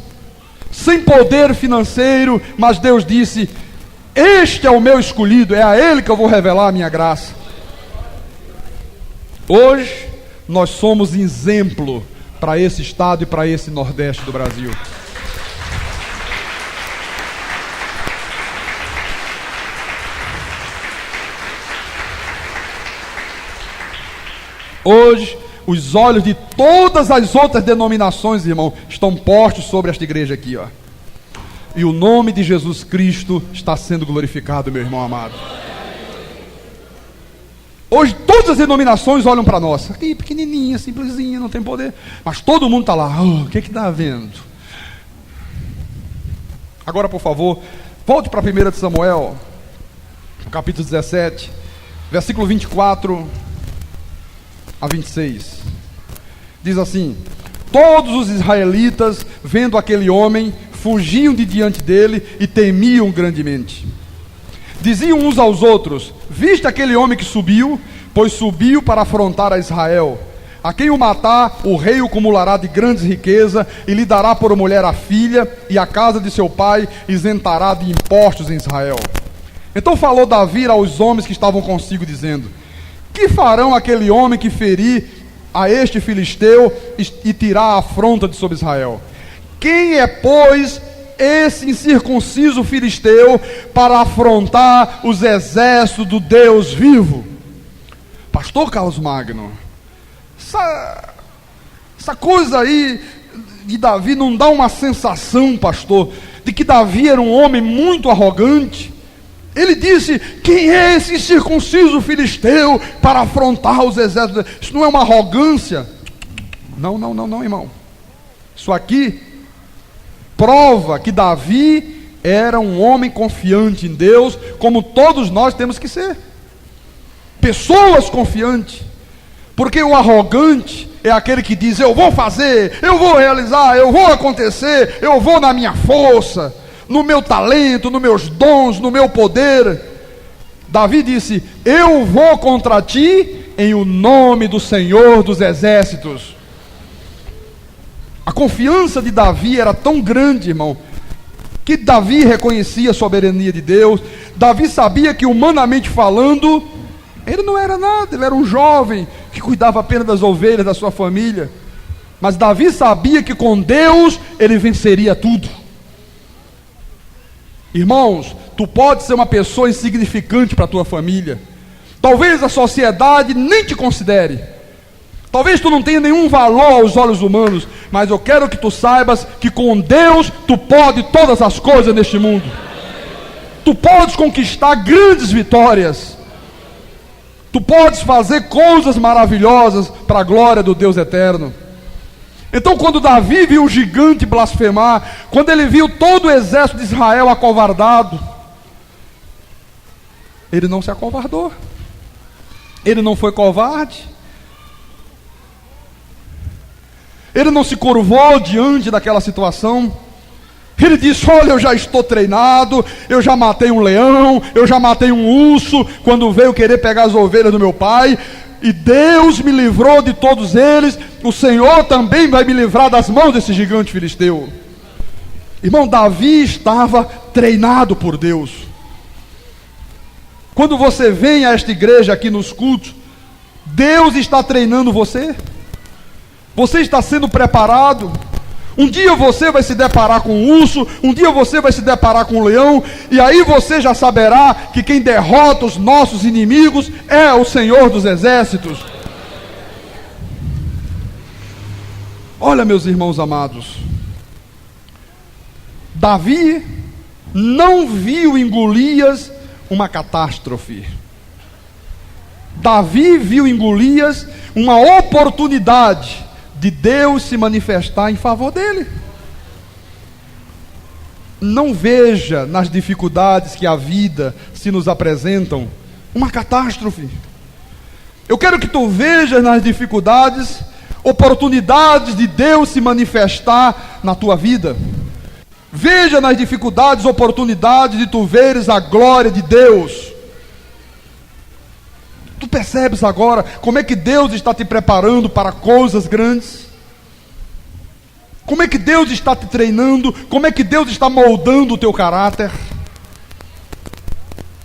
sem poder financeiro, mas Deus disse: este é o meu escolhido, é a ele que eu vou revelar a minha graça. Hoje nós somos exemplo para esse estado e para esse Nordeste do Brasil. Hoje os olhos de todas as outras denominações, irmão, estão postos sobre esta igreja aqui, ó. E o nome de Jesus Cristo está sendo glorificado, meu irmão amado. Hoje todas as denominações olham para nós. Aqui, pequenininha, simplesinha, não tem poder. Mas todo mundo está lá. O que está havendo? Agora, por favor, volte para 1 de Samuel, capítulo 17, versículo 24 a 26. Diz assim: todos os israelitas, vendo aquele homem, fugiam de diante dele e temiam grandemente. Diziam uns aos outros: viste aquele homem que subiu? Pois subiu para afrontar a Israel. A quem o matar, o rei o acumulará de grandes riquezas e lhe dará por mulher a filha, e a casa de seu pai isentará de impostos em Israel. Então falou Davi aos homens que estavam consigo, dizendo: que farão aquele homem que ferir a este filisteu e tirar a afronta de sobre Israel? Quem é, pois, esse incircunciso filisteu para afrontar os exércitos do Deus vivo? Pastor Carlos Magno, essa coisa aí de Davi não dá uma sensação, pastor, de que Davi era um homem muito arrogante? Ele disse: quem é esse incircunciso filisteu para afrontar os exércitos? Isso não é uma arrogância? Não, irmão. Isso aqui prova que Davi era um homem confiante em Deus, como todos nós temos que ser. Pessoas confiantes. Porque o arrogante é aquele que diz: eu vou fazer, eu vou realizar, eu vou acontecer, eu vou na minha força. no meu talento, nos meus dons, no meu poder. Davi disse: eu vou contra ti em o nome do Senhor dos Exércitos. A confiança de Davi era tão grande, irmão, que Davi reconhecia a soberania de Deus. Davi sabia que, humanamente falando, ele não era nada, ele era um jovem que cuidava apenas das ovelhas da sua família. Mas Davi sabia que com Deus ele venceria tudo. Irmãos, tu pode ser uma pessoa insignificante para a tua família. Talvez a sociedade nem te considere. Talvez tu não tenha nenhum valor aos olhos humanos. Mas eu quero que tu saibas que com Deus tu pode todas as coisas neste mundo. Tu podes conquistar grandes vitórias. Tu podes fazer coisas maravilhosas para a glória do Deus eterno. Então, quando Davi viu o gigante blasfemar, quando ele viu todo o exército de Israel acovardado, ele não se acovardou. Ele não foi covarde. Ele não se curvou diante daquela situação. Ele disse: olha, eu já estou treinado, eu já matei um leão, eu já matei um urso, quando veio querer pegar as ovelhas do meu pai, e Deus me livrou de todos eles. O Senhor também vai me livrar das mãos desse gigante filisteu. Irmão, Davi estava treinado por Deus. Quando você vem a esta igreja aqui nos cultos, Deus está treinando você. Você está sendo preparado. Um dia você vai se deparar com um urso, um dia você vai se deparar com um leão, e aí você já saberá que quem derrota os nossos inimigos é o Senhor dos Exércitos. Olha, meus irmãos amados, Davi não viu em Golias uma catástrofe. Davi viu em Golias uma oportunidade de Deus se manifestar em favor dele. Não veja nas dificuldades que a vida se nos apresentam uma catástrofe. Eu quero que tu vejas nas dificuldades oportunidades de Deus se manifestar na tua vida. Veja nas dificuldades oportunidades de tu veres a glória de Deus. Tu percebes agora como é que Deus está te preparando para coisas grandes? Como é que Deus está te treinando? Como é que Deus está moldando o teu caráter?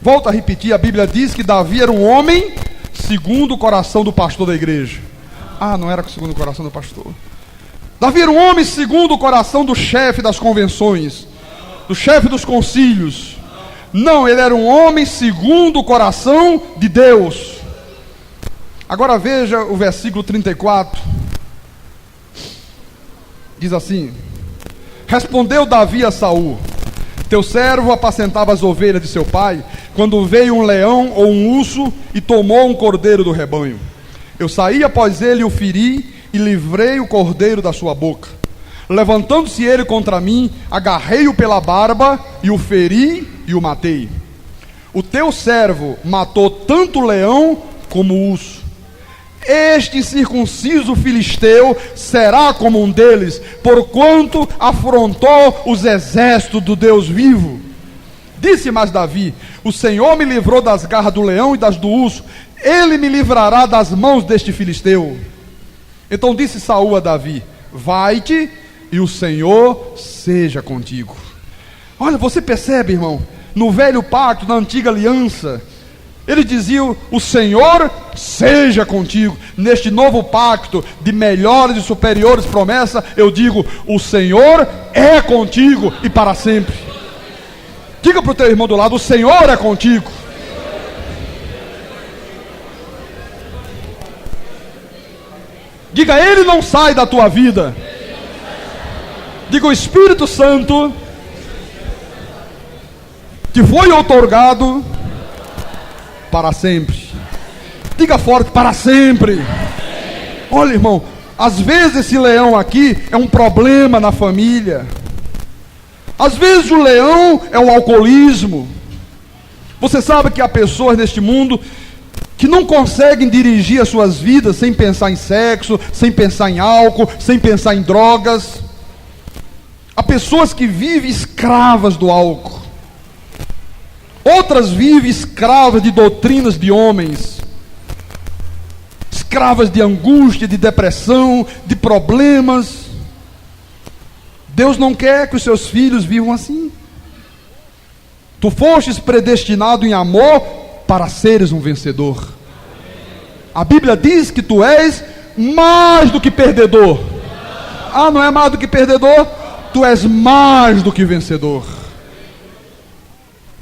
Volto a repetir, a Bíblia diz que Davi era um homem segundo o coração do pastor da igreja. Ah, não era segundo o coração do pastor. Davi era um homem segundo o coração do chefe das convenções, do chefe dos concílios. Não, ele era um homem segundo o coração de Deus. Agora veja o versículo 34. Diz assim: respondeu Davi a Saul: teu servo apacentava as ovelhas de seu pai, quando veio um leão ou um urso e tomou um cordeiro do rebanho. Eu saí após ele e o feri, e livrei o cordeiro da sua boca. Levantando-se ele contra mim, agarrei-o pela barba, e o feri e o matei. O teu servo matou tanto o leão como o urso. Este incircunciso filisteu será como um deles, porquanto afrontou os exércitos do Deus vivo. Disse mais Davi: o Senhor me livrou das garras do leão e das do urso, ele me livrará das mãos deste filisteu. Então disse Saul a Davi: vai-te, e o Senhor seja contigo. Olha, você percebe, irmão, no velho pacto, na antiga aliança, eles diziam: o Senhor seja contigo. Neste novo pacto de melhores e superiores promessas, eu digo: o Senhor é contigo e para sempre. Diga para o teu irmão do lado: o Senhor é contigo. Diga: ele não sai da tua vida. Diga: o Espírito Santo te foi outorgado para sempre. Diga forte: para sempre. Olha, irmão, às vezes esse leão aqui é um problema na família. Às vezes o leão é o alcoolismo. Você sabe que há pessoas neste mundo que não conseguem dirigir as suas vidas sem pensar em sexo, sem pensar em álcool, sem pensar em drogas. Há pessoas que vivem escravas do álcool. Outras vivem escravas de doutrinas de homens, escravas de angústia, de depressão, de problemas. Deus não quer que os seus filhos vivam assim. Tu fostes predestinado em amor para seres um vencedor. A Bíblia diz que tu és mais do que perdedor. Ah, não é mais do que perdedor? Tu és mais do que vencedor.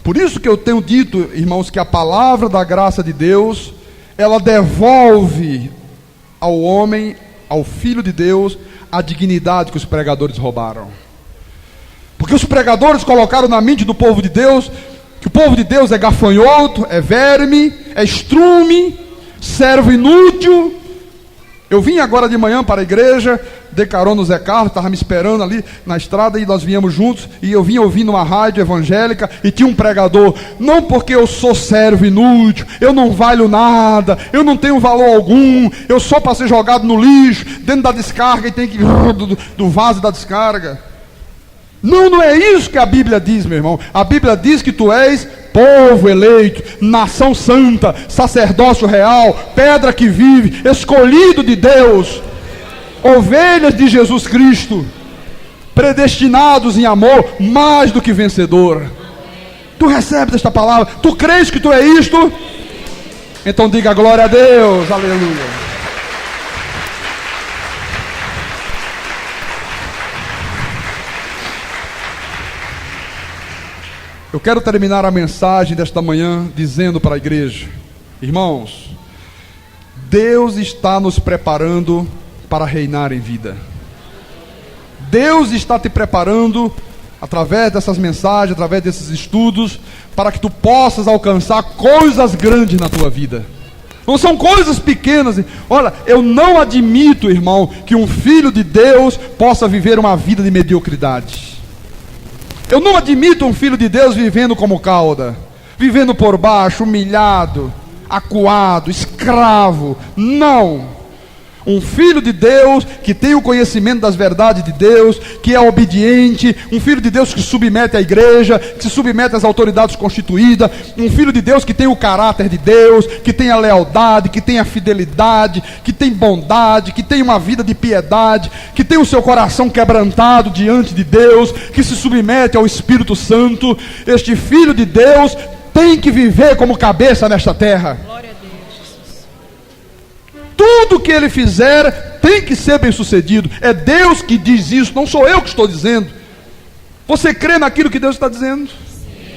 Por isso que eu tenho dito, irmãos, que a palavra da graça de Deus, ela devolve ao homem, ao Filho de Deus, a dignidade que os pregadores roubaram. Porque os pregadores colocaram na mente do povo de Deus que o povo de Deus é gafanhoto, é verme, é estrume, servo inútil. Eu vim agora de manhã para a igreja, dei carona no Zé Carlos, estava me esperando ali na estrada e nós viemos juntos, e eu vim ouvindo uma rádio evangélica e tinha um pregador. Não porque eu sou servo inútil, eu não valho nada, eu não tenho valor algum, eu só para ser jogado no lixo, dentro da descarga e tem que do vaso da descarga. Não, não é isso que a Bíblia diz, meu irmão. A Bíblia diz que tu és povo eleito, nação santa, sacerdócio real, pedra que vive, escolhido de Deus, ovelhas de Jesus Cristo, predestinados em amor, mais do que vencedor. Tu recebes esta palavra? Tu crês que tu é isto? Então diga glória a Deus, aleluia. Eu quero terminar a mensagem desta manhã dizendo para a igreja: irmãos, Deus está nos preparando para reinar em vida. Deus está te preparando através dessas mensagens, através desses estudos, para que tu possas alcançar coisas grandes na tua vida. Não são coisas pequenas. Olha, eu não admito, irmão, que um filho de Deus possa viver uma vida de mediocridade. Eu não admito um filho de Deus vivendo como cauda, vivendo por baixo, humilhado, acuado, escravo. Não. Um filho de Deus que tem o conhecimento das verdades de Deus, que é obediente, um filho de Deus que se submete à igreja, que se submete às autoridades constituídas, um filho de Deus que tem o caráter de Deus, que tem a lealdade, que tem a fidelidade, que tem bondade, que tem uma vida de piedade, que tem o seu coração quebrantado diante de Deus, que se submete ao Espírito Santo. Este filho de Deus tem que viver como cabeça nesta terra. Tudo que ele fizer tem que ser bem sucedido. É Deus que diz isso, não sou eu que estou dizendo. Você crê naquilo que Deus está dizendo? Sim.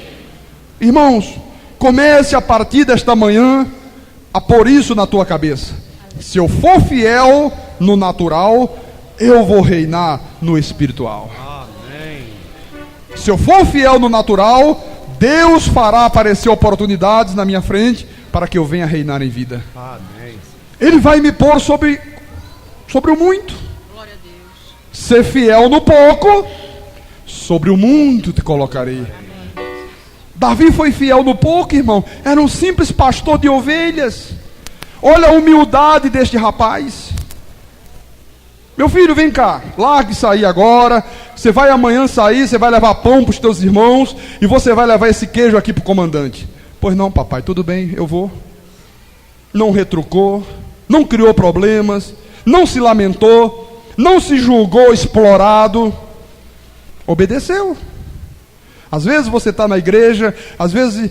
Irmãos, comece a partir desta manhã a pôr isso na tua cabeça. Se eu for fiel no natural, eu vou reinar no espiritual. Amém. Se eu for fiel no natural, Deus fará aparecer oportunidades na minha frente para que eu venha reinar em vida. Amém. Ele vai me pôr sobre o muito. Glória a Deus. Ser fiel no pouco, sobre o muito te colocarei. Amém. Davi foi fiel no pouco, irmão. Era um simples pastor de ovelhas. Olha a humildade deste rapaz. Meu filho, vem cá, largue sair agora. Você vai amanhã sair, você vai levar pão para os teus irmãos e você vai levar esse queijo aqui para o comandante. Pois não, papai, tudo bem, eu vou. Não retrucou, não criou problemas, não se lamentou, não se julgou explorado, obedeceu. Às vezes você está na igreja, às vezes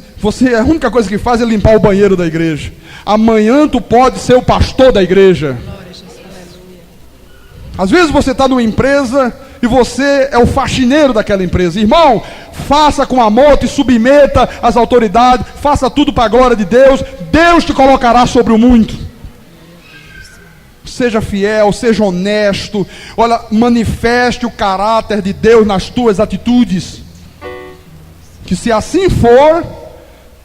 a única coisa que faz é limpar o banheiro da igreja. Amanhã tu pode ser o pastor da igreja. Às vezes você está numa empresa e você é o faxineiro daquela empresa. Irmão, faça com amor, te submeta às autoridades, faça tudo para a glória de Deus. Deus te colocará sobre o muito. Seja fiel, seja honesto. Olha, manifeste o caráter de Deus nas tuas atitudes. Que se assim for,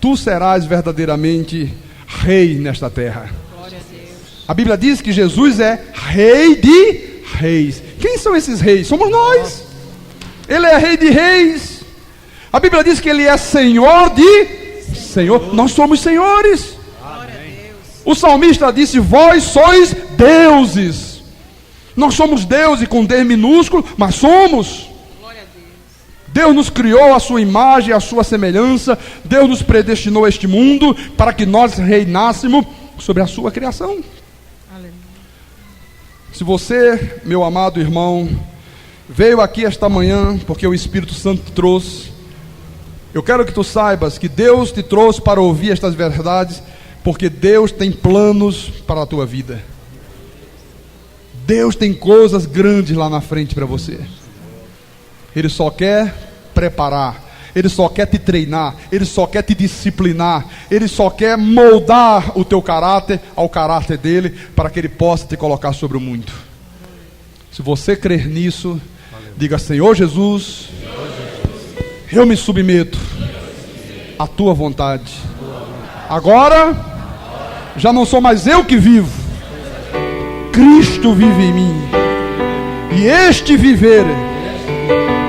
tu serás verdadeiramente rei nesta terra. Glória a Deus. A Bíblia diz que Jesus é rei de reis. Quem são esses reis? Somos nós. Ele é rei de reis. A Bíblia diz que ele é senhor de senhor. Nós somos senhores. Amém. O salmista disse: vós sois deuses. Nós somos deuses com D minúsculo, mas somos. Deus nos criou à sua imagem, à sua semelhança. Deus nos predestinou a este mundo para que nós reinássemos sobre a sua criação. Aleluia. Se você, meu amado irmão, veio aqui esta manhã porque o Espírito Santo te trouxe, eu quero que tu saibas que Deus te trouxe para ouvir estas verdades, porque Deus tem planos para a tua vida. Deus tem coisas grandes lá na frente para você. Ele só quer preparar, Ele só quer te treinar, Ele só quer te disciplinar, Ele só quer moldar o teu caráter ao caráter dele, para que Ele possa te colocar sobre o mundo. Se você crer nisso, diga: Senhor Jesus, eu me submeto à tua vontade. Agora já não sou mais eu que vivo, Cristo vive em mim. E este viver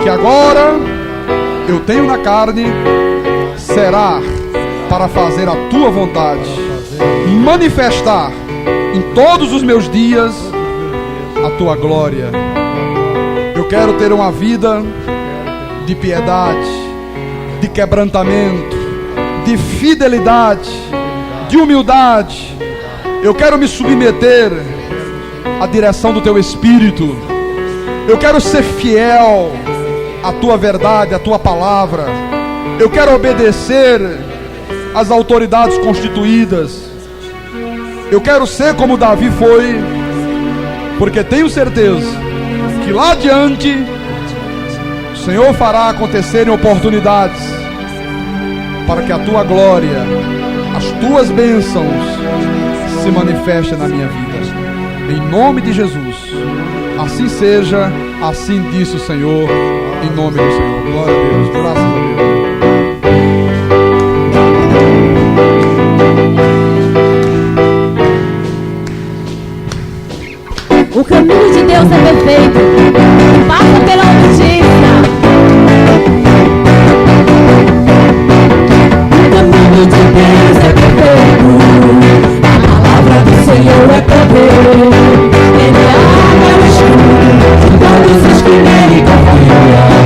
que agora eu tenho na carne será para fazer a tua vontade, manifestar em todos os meus dias a tua glória. Eu quero ter uma vida de piedade, de quebrantamento, de fidelidade, de humildade. Eu quero me submeter à direção do teu Espírito. Eu quero ser fiel à tua verdade, à tua palavra. Eu quero obedecer às autoridades constituídas. Eu quero ser como Davi foi, porque tenho certeza que lá adiante o Senhor fará acontecer em oportunidades, para que a tua glória, as tuas bênçãos se manifestem na minha vida. Em nome de Jesus, assim seja, assim disse o Senhor, em nome do Senhor. Glória a Deus, graças a Deus. O caminho de Deus é perfeito, passa pela obediência. O caminho de Deus é perfeito, a palavra do Senhor é poder. Ele abre o escuro de todos os que nele confiam.